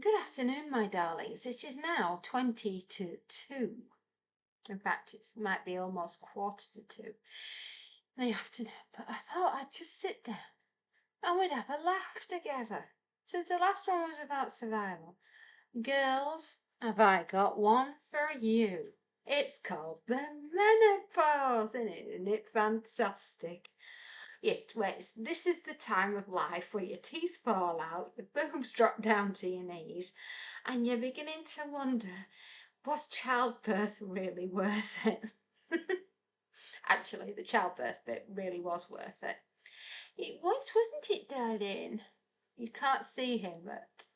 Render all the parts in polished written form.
Good afternoon, my darlings. It is now 20 to 2. In fact, it might be almost quarter to 2 in the afternoon. But I thought I'd just sit down and we'd have a laugh together. Since the last one was about survival. Girls, have I got one for you. It's called the menopause, isn't it fantastic? This is the time of life where your teeth fall out, your boobs drop down to your knees, and you're beginning to wonder, was childbirth really worth it? Actually, the childbirth bit really was worth it. It was, wasn't it, darling? You can't see him, but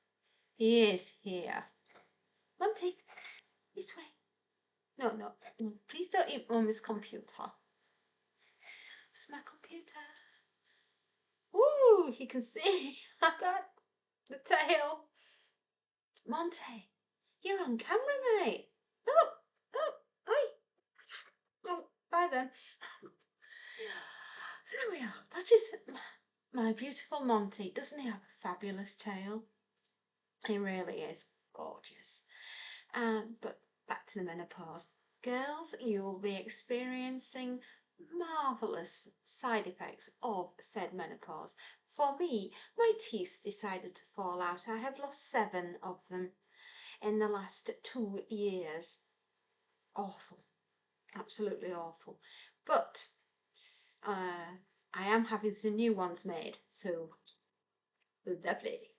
he is here. Monty, this way. No, please don't eat Mummy's computer. It's my computer. Woo, you can see I got the tail. Monty, you're on camera, mate. Oh, oi. Oh, bye then. So there we are. That is my beautiful Monty. Doesn't he have a fabulous tail? He really is gorgeous. But back to the menopause. Girls, you will be experiencing marvellous side effects of said menopause. For me, my teeth decided to fall out. I have lost 7 of them in the last 2 years. Awful, absolutely awful. But I am having some new ones made, so lovely.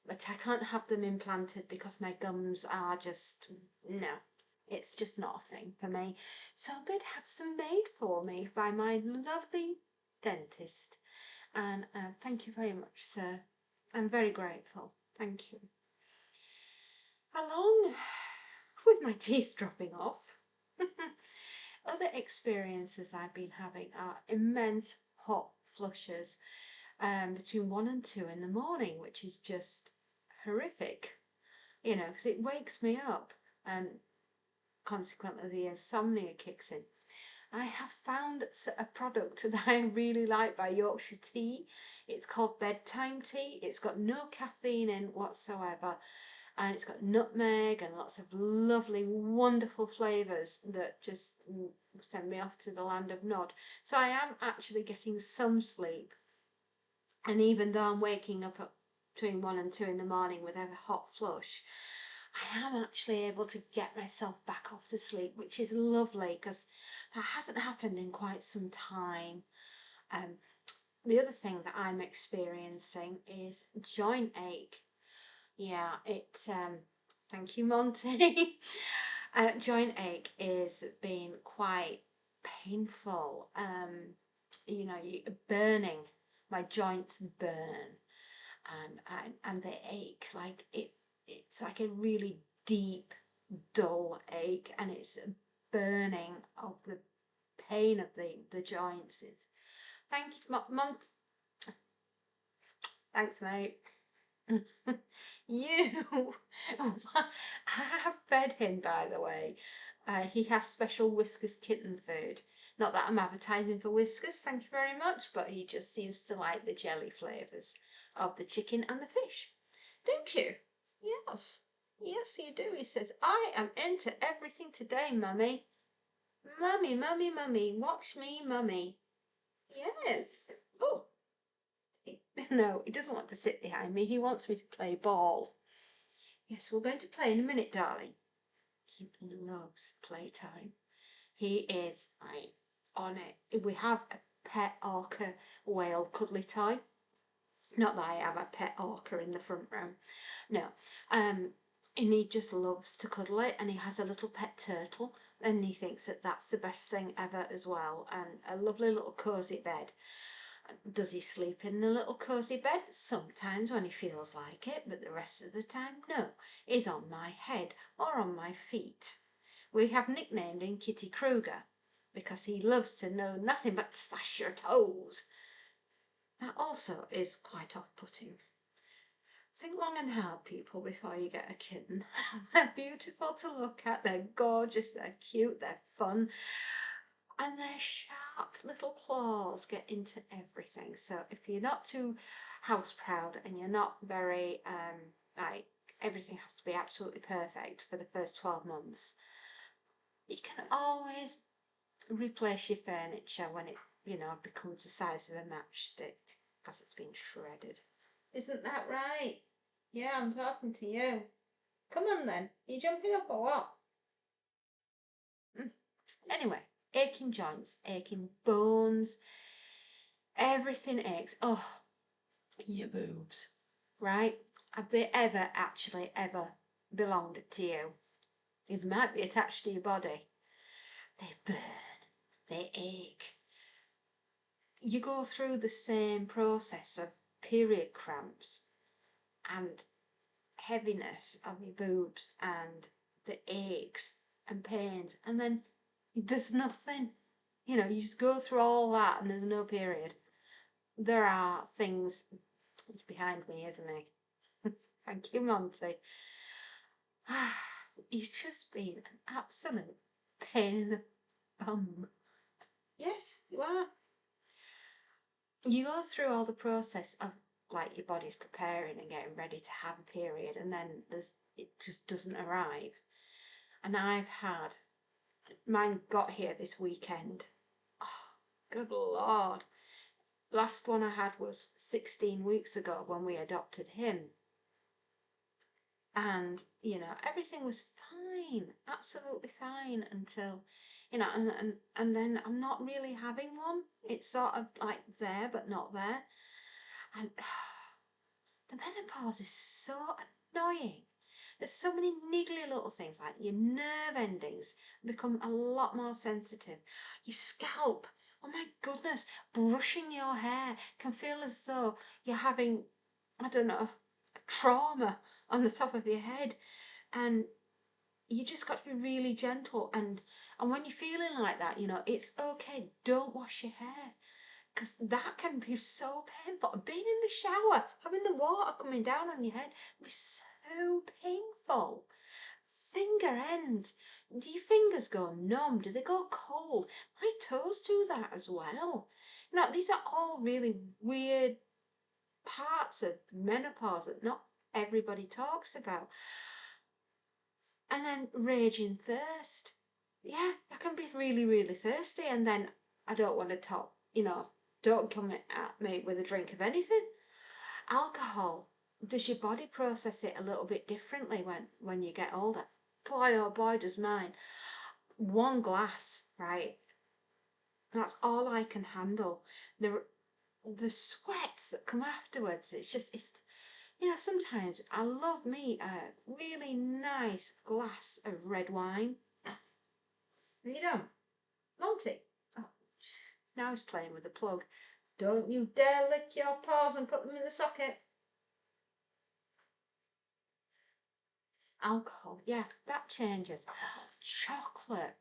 But I can't have them implanted because my gums are just, no, it's just not a thing for me. So I'm going to have some made for me by my lovely dentist. And thank you very much, sir. I'm very grateful. Thank you. Along with my teeth dropping off, other experiences I've been having are immense hot flushes between 1 and 2 in the morning, which is just horrific, you know, because it wakes me up and consequently the insomnia kicks in. I have found a product that I really like by Yorkshire Tea. It's called bedtime tea. It's got no caffeine in whatsoever, and it's got nutmeg and lots of lovely, wonderful flavours that just send me off to the land of Nod. So I am actually getting some sleep, and even though I'm waking up between 1 and 2 in the morning with a hot flush, I am actually able to get myself back off to sleep, which is lovely because that hasn't happened in quite some time. The other thing that I'm experiencing is joint ache. Yeah, thank you, Monty. Joint ache is being quite painful. You know, burning. My joints burn, and they ache like it's like a really deep, dull ache, and it's a burning of the pain of the joints. Is thank you, Mum. Thanks, mate. You, I have fed him, by the way. He has special Whiskas kitten food. Not that I'm advertising for Whiskas, thank you very much, but he just seems to like the jelly flavours of the chicken and the fish. Don't you? Yes. Yes, you do. He says, I am into everything today, Mummy. Mummy, Mummy, Mummy, watch me, Mummy. Yes. Oh, no, he doesn't want to sit behind me. He wants me to play ball. Yes, we're going to play in a minute, darling. He loves playtime. He is on it. We have a pet orca whale cuddly toy. Not that I have a pet orca in the front room. No. And he just loves to cuddle it, and he has a little pet turtle, and he thinks that that's the best thing ever as well, and a lovely little cosy bed. Does he sleep in the little cosy bed? Sometimes when he feels like it, but the rest of the time, no. He's on my head or on my feet. We have nicknamed him Kitty Kruger because he loves to know nothing but slash your toes. That also is quite off-putting. Think long and hard, people, before you get a kitten. They're beautiful to look at, they're gorgeous, they're cute, they're fun, and their sharp little claws get into everything. So if you're not too house proud and you're not very like everything has to be absolutely perfect for the first 12 months. You can always replace your furniture when it, becomes the size of a matchstick because it's been shredded. Isn't that right? Yeah, I'm talking to you. Come on then. Are you jumping up or what? Anyway, aching joints, aching bones, everything aches. Oh, your boobs. Right? Have they ever belonged to you? They might be attached to your body. They burn. They ache. You go through the same process of period cramps and heaviness of your boobs and the aches and pains, and then there's nothing. You just go through all that and there's no period. There are things. It's behind me, isn't he? Thank you, Monty. He's just been an absolute pain in the bum. Yes, you are. You go through all the process of like your body's preparing and getting ready to have a period, and then it just doesn't arrive. And I've had mine got here this weekend. Oh, good Lord. Last one I had was 16 weeks ago when we adopted him. And, everything was fine, absolutely fine until, and then I'm not really having one. It's sort of like there, but not there. And the menopause is so annoying. There's so many niggly little things, like your nerve endings become a lot more sensitive. Your scalp, oh my goodness, brushing your hair can feel as though you're having, I don't know, trauma on the top of your head. And you just got to be really gentle. And when you're feeling like that, it's okay. Don't wash your hair, because that can be so painful. Being in the shower, having the water coming down on your head, can be so painful. Finger ends. Do your fingers go numb? Do they go cold? My toes do that as well. These are all really weird parts of menopause that not everybody talks about. And then raging thirst. Yeah, I can be really, really thirsty, and then I don't want to talk, don't come at me with a drink of anything. Alcohol. Does your body process it a little bit differently when you get older? Boy, oh boy, does mine. One glass, right? That's all I can handle. The sweats that come afterwards, sometimes I love me a really nice glass of red wine. You don't? Monty? Oh, now he's playing with the plug. Don't you dare lick your paws and put them in the socket. Alcohol, yeah, that changes. Chocolate.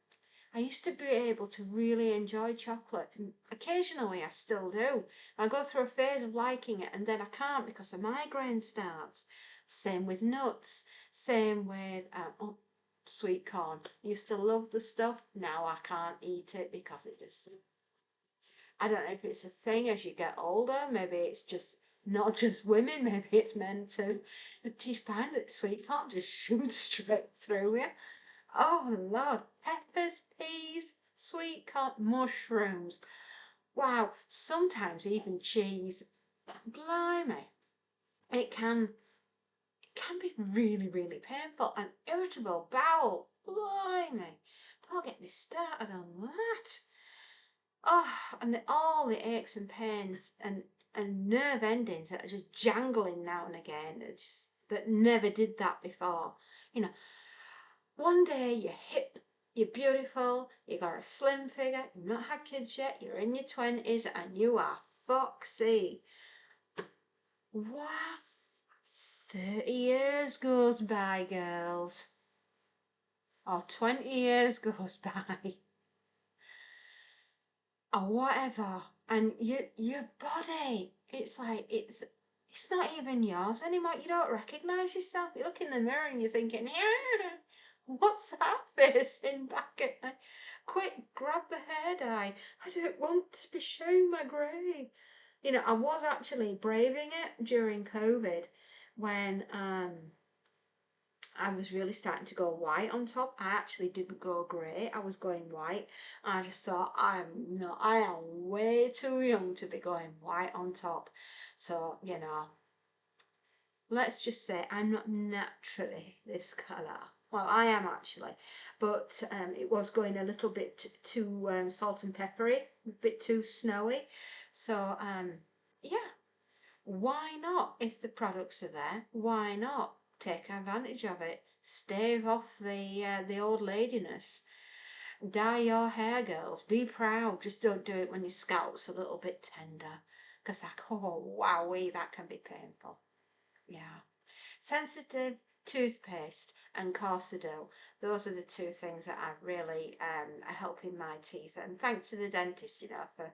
I used to be able to really enjoy chocolate, and occasionally I still do. I go through a phase of liking it, and then I can't because a migraine starts. Same with nuts. Same with sweet corn. Used to love the stuff. Now I can't eat it because it just. I don't know if it's a thing as you get older. Maybe it's just not just women. Maybe it's men too. But do you find that sweet corn just shoots straight through you? Oh Lord, peppers, peas, sweet corn, mushrooms. Wow, sometimes even cheese. Blimey. It can be really, really painful. And irritable bowel. Blimey. Don't get me started on that. Oh, and all the aches and pains and nerve endings that are just jangling now and again. That never did that before. One day you're hip, you're beautiful, you got a slim figure, you've not had kids yet, you're in your 20s, and you are foxy. What? 30 years goes by, girls. Or 20 years goes by. Or whatever. And your body, it's like, it's not even yours anymore. You don't recognise yourself. You look in the mirror and you're thinking, yeah, what's that facing back at me? Quick, grab the hair dye. I don't want to be shown my grey. I was actually braving it during COVID when I was really starting to go white on top. I actually didn't go grey, I was going white. I just thought, I am way too young to be going white on top. So, let's just say I'm not naturally this colour. Well, I am actually, but it was going a little bit too salt and peppery, a bit too snowy. So, yeah, why not? If the products are there, why not take advantage of it? Stave off the old ladiness. Dye your hair, girls. Be proud. Just don't do it when your scalp's a little bit tender, because like, oh wowee, that can be painful. Yeah. Sensitive toothpaste and Corsadil. Those are the two things that are really are helping my teeth. And thanks to the dentist, for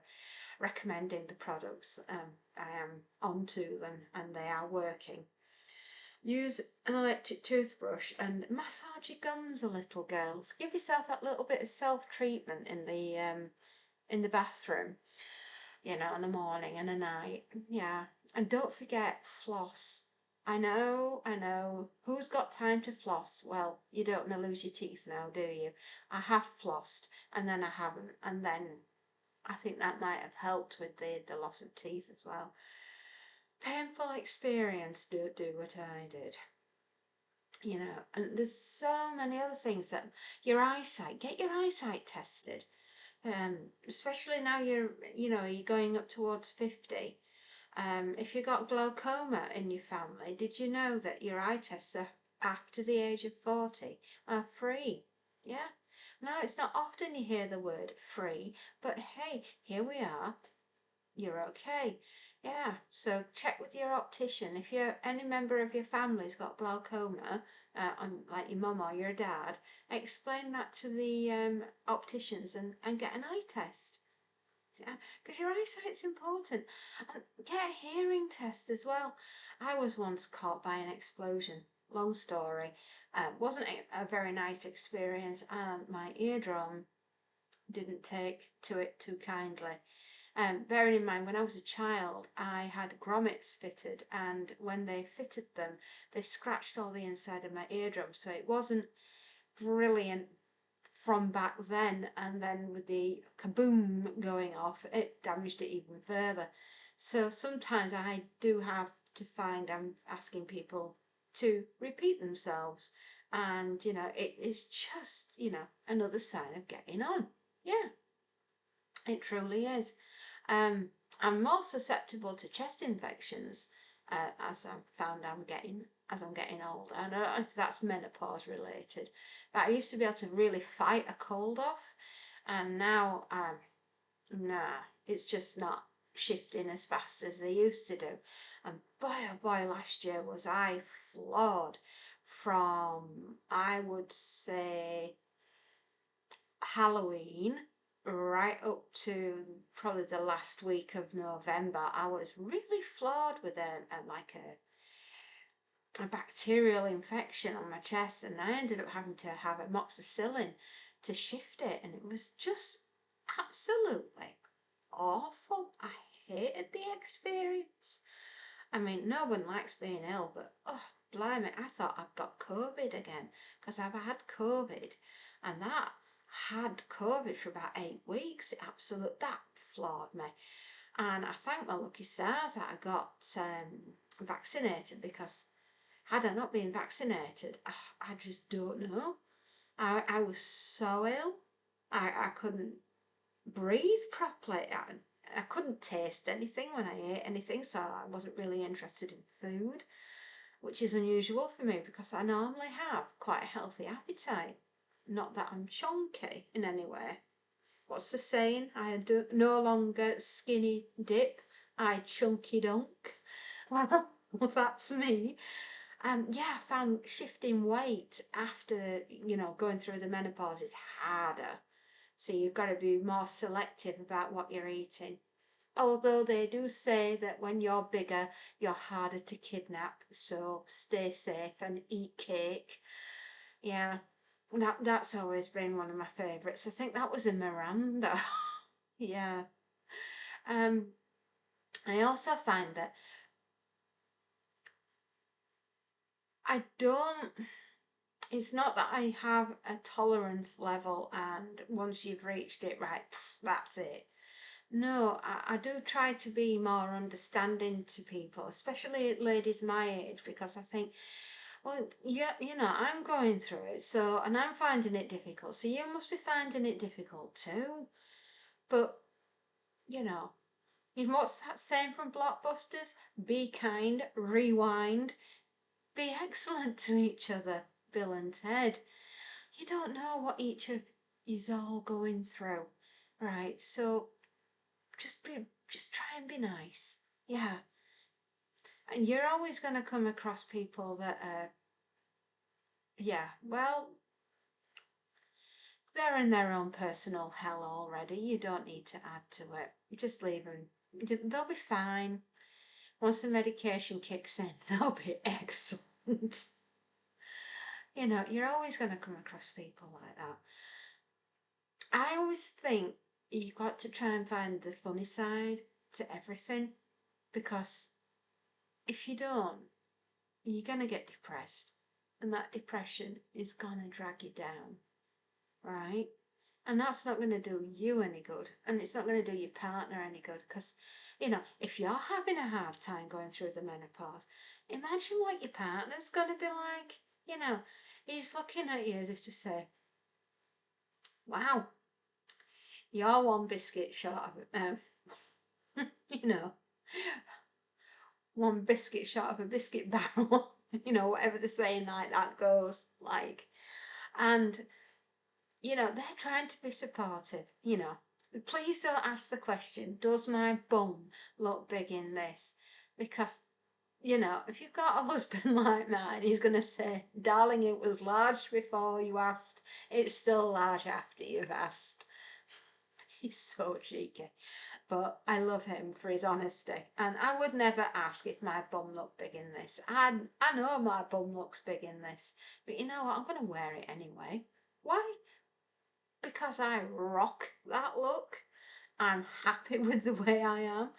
recommending the products. I am onto them and they are working. Use an electric toothbrush and massage your gums a little, girls. Give yourself that little bit of self-treatment in the bathroom, in the morning and at night. Yeah. And don't forget, floss. I know. Who's got time to floss? Well, you don't want to lose your teeth now, do you? I have flossed and then I haven't. And then I think that might have helped with the loss of teeth as well. Painful experience, don't do what I did. And there's so many other things that your eyesight, get your eyesight tested. Especially now you're going up towards 50. If you got glaucoma in your family, did you know that your eye tests are after the age of 40 are free? Yeah. Now, it's not often you hear the word free, but hey, here we are. You're okay. Yeah, so check with your optician. If any member of your family's got glaucoma, like your mum or your dad, explain that to the opticians and get an eye test. Yeah, because your eyesight's important. And get a hearing test as well. I was once caught by an explosion. Long story. Wasn't a very nice experience, and my eardrum didn't take to it too kindly. Bearing in mind, when I was a child, I had grommets fitted, and when they fitted them, they scratched all the inside of my eardrum, so it wasn't brilliant from back then, and then with the kaboom going off, it damaged it even further. So sometimes I do have to find I'm asking people to repeat themselves, and it is just another sign of getting on. Yeah, it truly is. I'm more susceptible to chest infections as I've found as I'm getting older. I don't know if that's menopause related, but I used to be able to really fight a cold off, and now nah, it's just not shifting as fast as they used to do. And boy, oh boy, last year was I flawed from, I would say, Halloween right up to probably the last week of November. I was really flawed with a bacterial infection on my chest, and I ended up having to have amoxicillin to shift it, and it was just absolutely awful. I hated the experience. I mean, no one likes being ill, but oh, blimey, I thought I'd got COVID again, because I've had COVID, and that had COVID for about 8 weeks. That floored me. And I thank my lucky stars that I got vaccinated, because had I not been vaccinated, I just don't know. I was so ill. I couldn't breathe properly. I couldn't taste anything when I ate anything, so I wasn't really interested in food, which is unusual for me because I normally have quite a healthy appetite. Not that I'm chunky in any way. What's the saying? I do no longer skinny dip, I chunky dunk. Well, that's me. Yeah, I found shifting weight after, going through the menopause is harder. So you've got to be more selective about what you're eating. Although they do say that when you're bigger, you're harder to kidnap. So stay safe and eat cake. Yeah, that's always been one of my favourites. I think that was a Miranda. Yeah. Um, I also find that I don't. it's not that I have a tolerance level and once you've reached it, right, that's it. No, I do try to be more understanding to people, especially ladies my age, because I think, well, yeah, I'm going through it, so, and I'm finding it difficult, so you must be finding it difficult too. But, you know, what's that saying from Blockbusters? Be kind, rewind, be excellent to each other, Bill and Ted. You don't know what each of you's all going through, right? So just try and be nice. Yeah. And you're always going to come across people that are, yeah, well, they're in their own personal hell already. You don't need to add to it. Just leave them. They'll be fine. Once the medication kicks in, they'll be excellent. You're always going to come across people like that. I always think you've got to try and find the funny side to everything, because if you don't, you're going to get depressed, and that depression is going to drag you down, right? And that's not going to do you any good, and it's not going to do your partner any good, because, if you're having a hard time going through the menopause, imagine what your partner's going to be like. He's looking at you as if to say, wow, you're one biscuit short of, you know, one biscuit short of a biscuit barrel, whatever the saying like that goes, like. And, they're trying to be supportive, Please don't ask the question, does my bum look big in this? Because, if you've got a husband like mine, he's going to say, darling, it was large before you asked, it's still large after you've asked. He's so cheeky. But I love him for his honesty. And I would never ask if my bum looked big in this. I know my bum looks big in this. But you know what? I'm going to wear it anyway. Why? Because I rock that look. I'm happy with the way I am.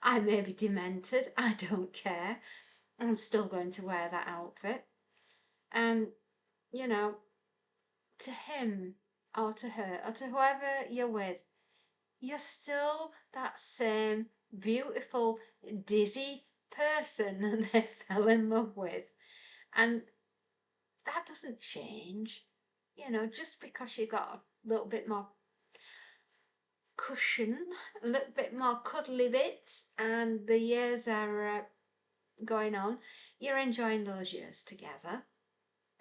I may be demented. I don't care. I'm still going to wear that outfit. And, to him or to her or to whoever you're with, you're still that same beautiful, dizzy person that they fell in love with. And that doesn't change. Just because you got a little bit more cushion, a little bit more cuddly bits, and the years are going on, you're enjoying those years together.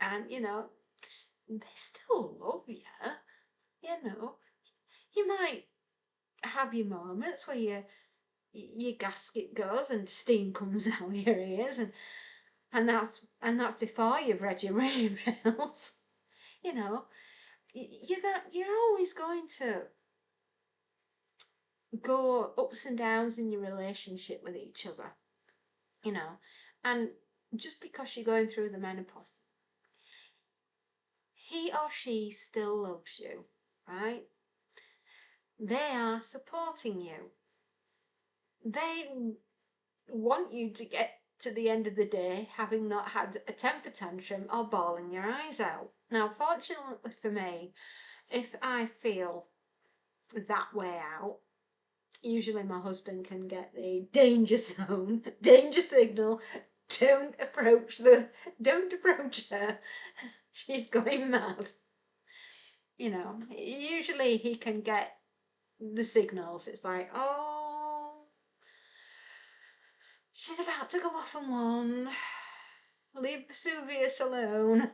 And, they still love you. You might have your moments where your gasket goes and steam comes out your ears, and that's before you've read your emails. You're always going to go ups and downs in your relationship with each other, and just because you're going through the menopause, he or she still loves you, right? They are supporting you. They want you to get to the end of the day having not had a temper tantrum or bawling your eyes out. Now, fortunately for me, if I feel that way out, usually my husband can get the danger zone, danger signal, don't approach her, she's going mad. Usually he can get the signals. It's like, oh, she's about to go off on one. Leave Vesuvius alone.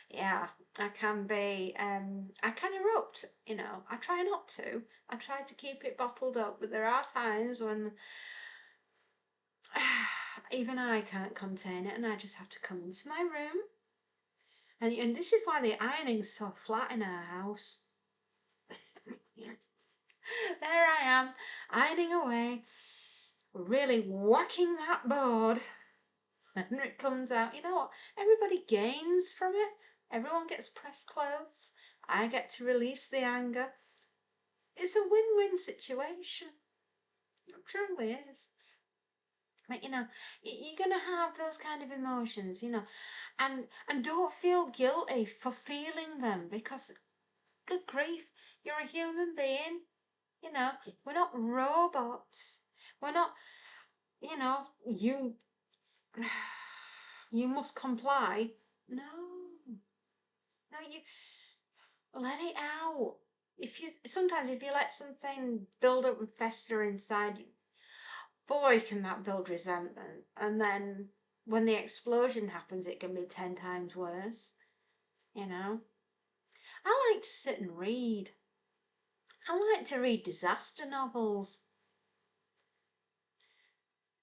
Yeah, I can be, I can erupt, I try not to. I try to keep it bottled up, but there are times when even I can't contain it and I just have to come into my room. And this is why the ironing's so flat in our house. There I am, ironing away, really whacking that board. And it comes out, you know what? Everybody gains from it. Everyone gets pressed clothes. I get to release the anger. It's a win-win situation. It truly is. But you're gonna have those kind of emotions, and don't feel guilty for feeling them, because good grief, you're a human being. We're not robots. We're not, you you must comply. No, no, you let it out. Sometimes if you let something build up and fester inside you, boy, can that build resentment. And then when the explosion happens, it can be 10 times worse. I like to sit and read. I like to read disaster novels.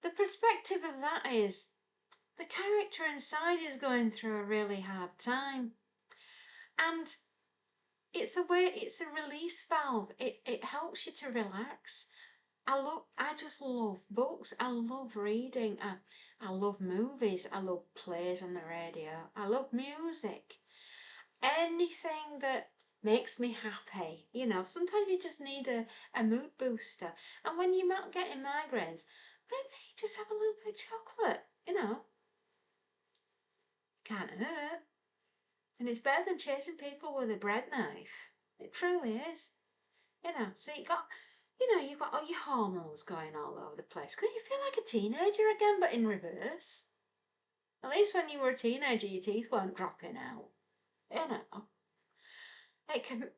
The perspective of that is the character inside is going through a really hard time. And it's a release valve. It helps you to relax. I just love books. I love reading. I love movies. I love plays on the radio. I love music. Anything that makes me happy. Sometimes you just need a mood booster. And when you're not getting migraines, maybe just have a little bit of chocolate. Can't hurt. And it's better than chasing people with a bread knife. It truly is. So you've got all your hormones going all over the place. Can you feel like a teenager again, but in reverse? At least when you were a teenager, your teeth weren't dropping out. It can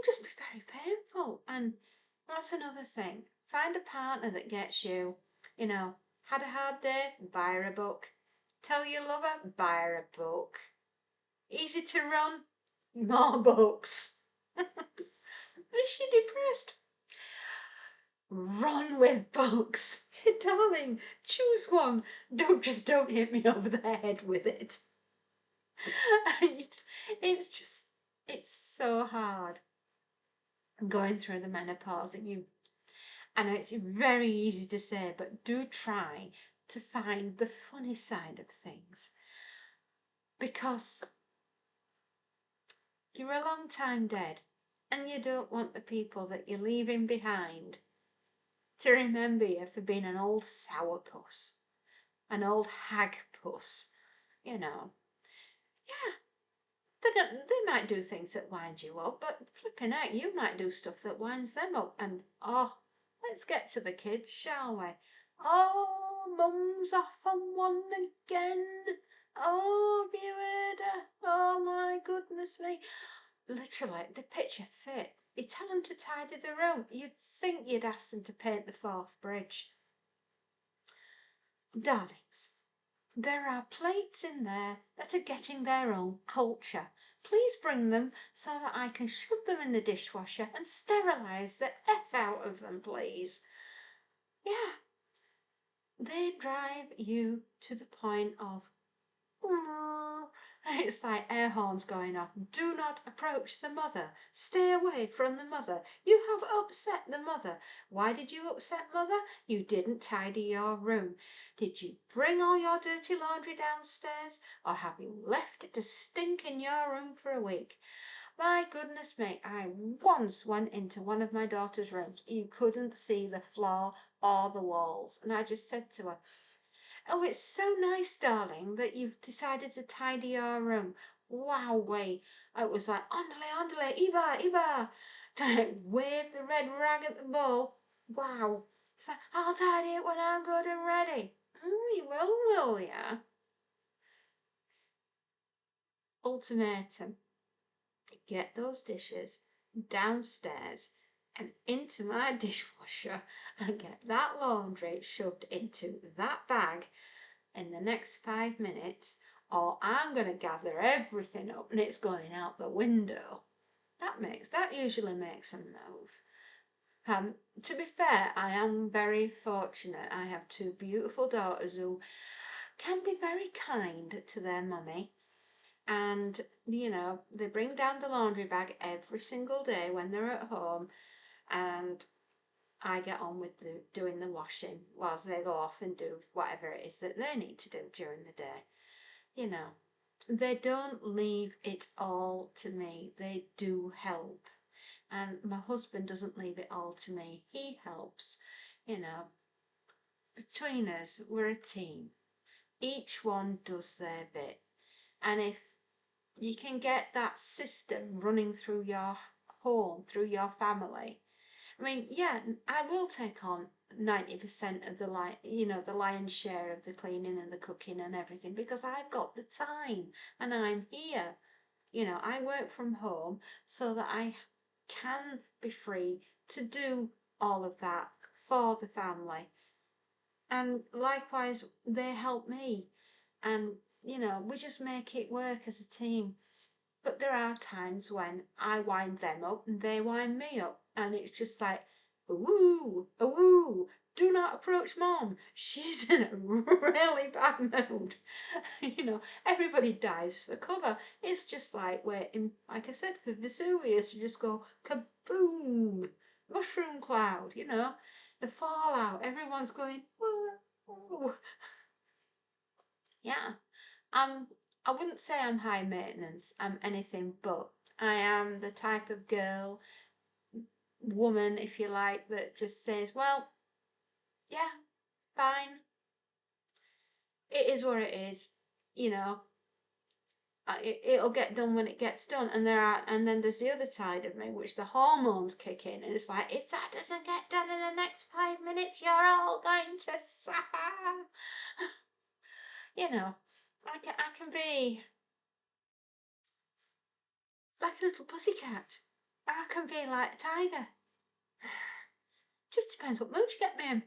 just be very painful. And that's another thing. Find a partner that gets you, had a hard day, buy her a book. Tell your lover, buy her a book. Easy to run, more books. Is she depressed? Run with books. Darling, choose one. Don't hit me over the head with it. It's so hard going through the menopause. And I know it's very easy to say, but do try to find the funny side of things, because you're a long time dead and you don't want the people that you're leaving behind to remember you for being an old sourpuss, an old hag puss. Yeah, they might do things that wind you up, but flipping out, you might do stuff that winds them up. And let's get to the kids, shall we? Oh, Mum's off on one again. Oh, have you heard her? Oh my goodness me. Literally, the picture fit. You tell them to tidy the room. You'd think you'd ask them to paint the Forth Bridge. Darlings, there are plates in there that are getting their own culture. Please bring them so that I can shove them in the dishwasher and sterilise the F out of them, please. Yeah, they drive you to the point of, it's like air horns going off. Do not approach the mother. Stay away from the mother. You have upset the mother. Why did you upset mother? You didn't tidy your room. Did you bring all your dirty laundry downstairs, or have you left it to stink in your room for a week? My goodness me, I once went into one of my daughter's rooms. You couldn't see the floor or the walls. And I just said to her, oh, it's so nice, darling, that you've decided to tidy your room. Wow, way. It was like, andale, Iba, Iba. Wave the red rag at the bull. Wow. It's like, I'll tidy it when I'm good and ready. You will ya? Ultimatum. Get those dishes downstairs and into my dishwasher and get that laundry shoved into that bag in the next 5 minutes, or I'm going to gather everything up and it's going out the window. That usually makes them move. To be fair, I am very fortunate. I have 2 beautiful daughters who can be very kind to their mummy, and they bring down the laundry bag every single day when they're at home, and I get on with doing the washing whilst they go off and do whatever it is that they need to do during the day. They don't leave it all to me. They do help. And my husband doesn't leave it all to me. He helps, you know. between us, we're a team. Each one does their bit. And if you can get that system running through your home, through your family, I mean, yeah, I will take on 90% of the lion's share of the cleaning and the cooking and everything because I've got the time and I'm here. I work from home so that I can be free to do all of that for the family. And likewise, they help me. And, we just make it work as a team. But there are times when I wind them up and they wind me up. And it's just like, ooh, ooh, do not approach mom. She's in a really bad mood. Everybody dives for cover. It's just like waiting, like I said, for Vesuvius. You just go kaboom, mushroom cloud, the fallout. Everyone's going, whoa. Yeah. Um, I wouldn't say I'm high maintenance. I'm anything but. I am the type of girl, woman, if you like, that just says, well, yeah, fine. It is what it is. You know, it'll get done when it gets done. And then there's the other side of me, which the hormones kick in, and it's like, if that doesn't get done in the next 5 minutes, you're all going to suffer. I can be like a little pussycat, or I can be like a tiger. Just depends what mood you get me in.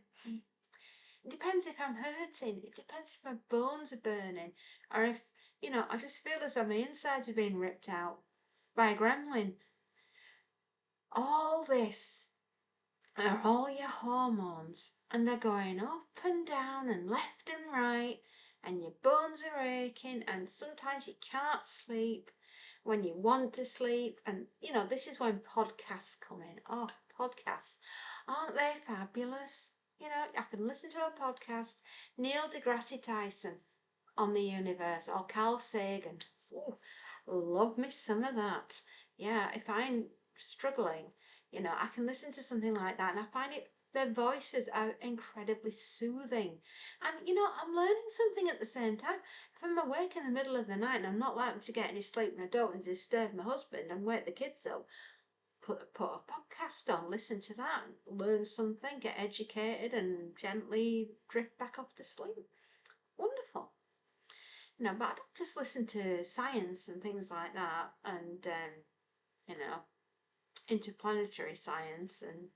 It depends if I'm hurting. It depends if my bones are burning. Or if, I just feel as though my insides are being ripped out by a gremlin. All this are all your hormones. And they're going up and down and left and right. And your bones are aching. And sometimes you can't sleep when you want to sleep. And, this is when podcasts come in. Oh, podcasts. Aren't they fabulous? I can listen to a podcast, Neil deGrasse Tyson on the universe, or Carl Sagan. Ooh, love me some of that. Yeah, if I'm struggling, I can listen to something like that and I find their voices are incredibly soothing. And, I'm learning something at the same time. If I'm awake in the middle of the night and I'm not likely to get any sleep and I don't want to disturb my husband and wake the kids up, put a podcast on, listen to that, learn something, get educated, and gently drift back off to sleep. Wonderful. But I don't just listen to science and things like that, and you know, interplanetary science and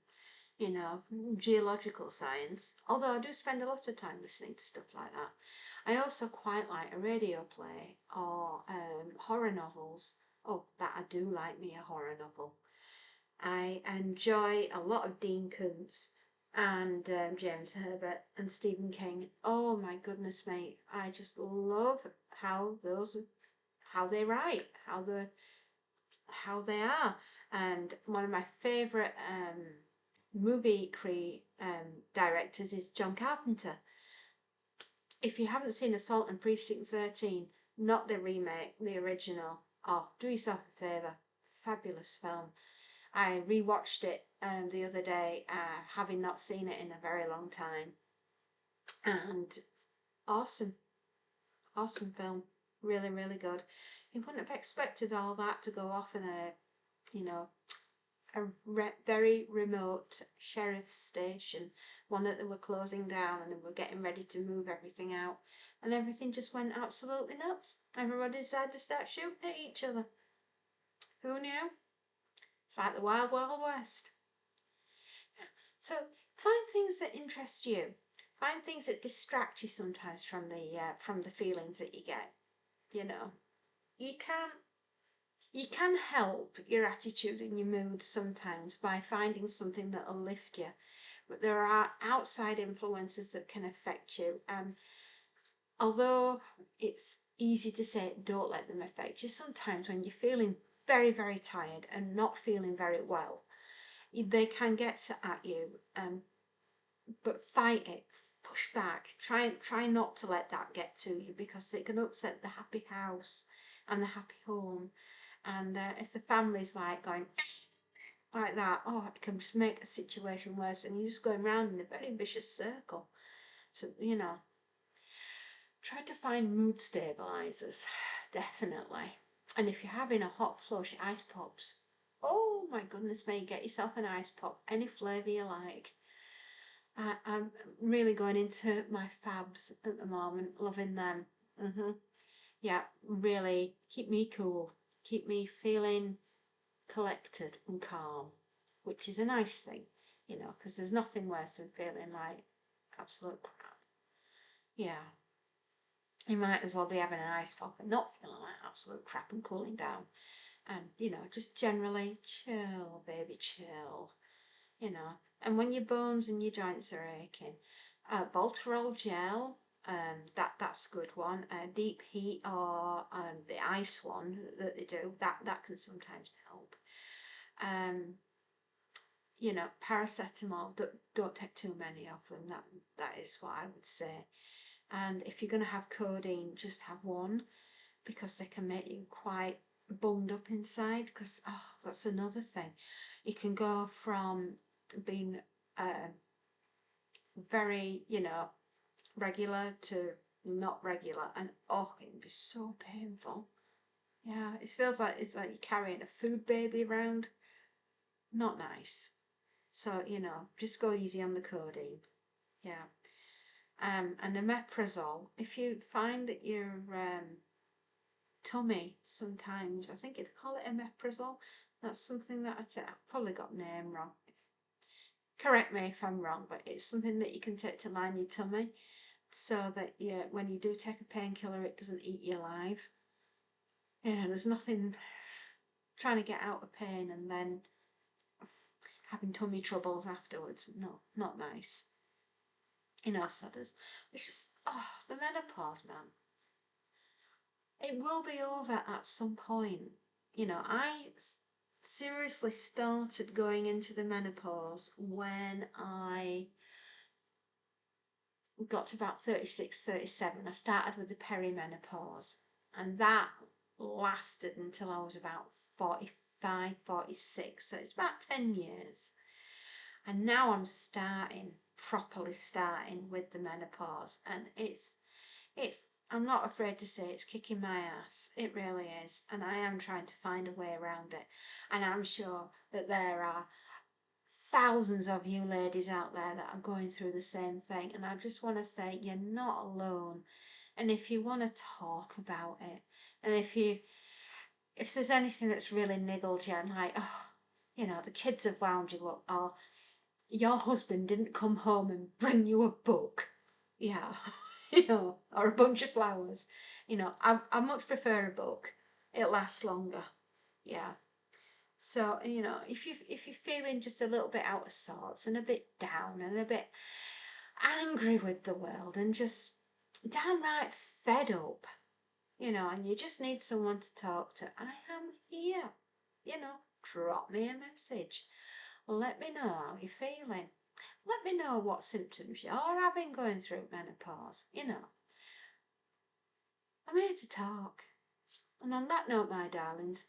geological science. Although I do spend a lot of time listening to stuff like that. I also quite like a radio play or horror novels. Oh, that I do like me a horror novel. I enjoy a lot of Dean Koontz and James Herbert and Stephen King. Oh my goodness, mate! I just love how they write, how they are. And one of my favourite directors is John Carpenter. If you haven't seen Assault on Precinct 13, not the remake, the original, oh, do yourself a favour. Fabulous film. I rewatched it the other day, having not seen it in a very long time, and awesome, awesome film, really, really good. You wouldn't have expected all that to go off in you know, very remote sheriff's station, one that they were closing down and they were getting ready to move everything out, and everything just went absolutely nuts. Everybody decided to start shooting at each other. Who knew? It's like the Wild Wild West. So find things that interest you. Find things that distract you sometimes from the feelings that you get. You know, you can you can help your attitude and your mood sometimes by finding something that'll lift you. But there are outside influences that can affect you, and although it's easy to say don't let them affect you, sometimes when you're feeling very, very tired and not feeling very well, they can get at you. But fight it, push back, try not to let that get to you because it can upset the happy house and the happy home. And if the family's like going like that, oh, it can just make a situation worse, and you're just going round in a very vicious circle. So, you know, try to find mood stabilizers, definitely. And if you're having a hot flush, ice pops. Oh my goodness me, get yourself an ice pop, any flavour you like. I'm really going into my fabs at the moment, loving them. Yeah, really keep me cool, keep me feeling collected and calm, which is a nice thing, you know, because there's nothing worse than feeling like absolute crap. Yeah, you might as well be having an ice pop and not feeling like absolute crap and cooling down. And, you know, just generally chill, baby, chill, you know. And when your bones and your joints are aching, Voltarol gel, that's a good one. Deep heat or the ice one that they do, that can sometimes help. You know, paracetamol, don't take too many of them. That is what I would say. And if you're going to have codeine, just have one, because they can make you quite bunged up inside. Because that's another thing. You can go from being very, you know, regular to not regular, and it can be so painful. Yeah, it feels like it's like you're carrying a food baby around. Not nice. So, you know, just go easy on the codeine. Yeah. And omeprazole, if you find that your tummy sometimes, I think they call it omeprazole, that's something that I've probably got the name wrong. Correct me if I'm wrong, but it's something that you can take to line your tummy so that when you do take a painkiller, it doesn't eat you alive. You know, there's nothing trying to get out of pain and then having tummy troubles afterwards. No, not nice. You know, so there's just, the menopause, man. It will be over at some point. You know, I seriously started going into the menopause when I got to about 36, 37. I started with the perimenopause, and that lasted until I was about 45, 46. So it's about 10 years. And now I'm properly starting with the menopause, and I'm not afraid to say it's kicking my ass. It really is. And I am trying to find a way around it. And I'm sure that there are thousands of you ladies out there that are going through the same thing. And I just want to say you're not alone. And if you want to talk about it, and if there's anything that's really niggled you and like, you know, the kids have wound you up, or your husband didn't come home and bring you a book, yeah, you know, or a bunch of flowers, you know, I much prefer a book. It lasts longer, yeah. So, you know, if you're feeling just a little bit out of sorts and a bit down and a bit angry with the world and just downright fed up, you know, and you just need someone to talk to, I am here. You know, drop me a message. Let me know how you're feeling. Let me know what symptoms you're having going through menopause. You know, I'm here to talk. And on that note, my darlings,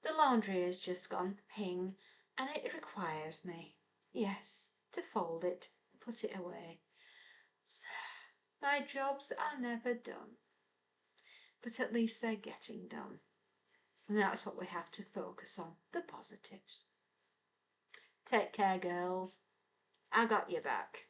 the laundry has just gone ping, and it requires me, yes, to fold it and put it away. My jobs are never done, but at least they're getting done. And that's what we have to focus on, the positives. Take care, girls. I got your back.